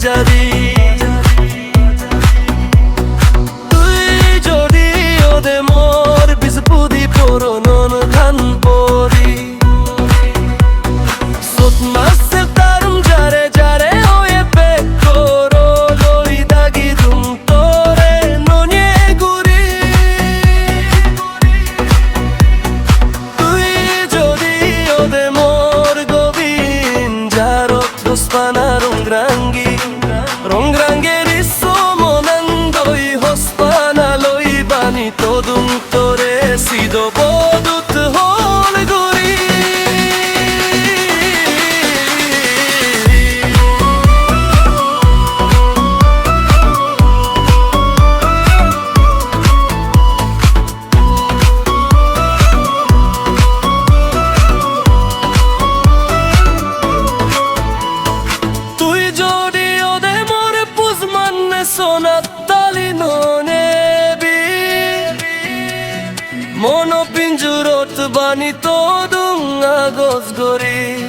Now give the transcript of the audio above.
বাজারি তুই যদি ওদে মোর বিসপুদি পুরনন খান পরি সোত মাসে তারুম যারে যারে ওয়ে পেকরো লই দাগি দুম তোরে ননে গুরি তুই যদি ওদে মোর Gobin যারো Dostana rongrangeri somonandoi hospana loi bani todum tore sido bodut hol guri Sonatali nonebi Mono pinjurot bani todung agos gori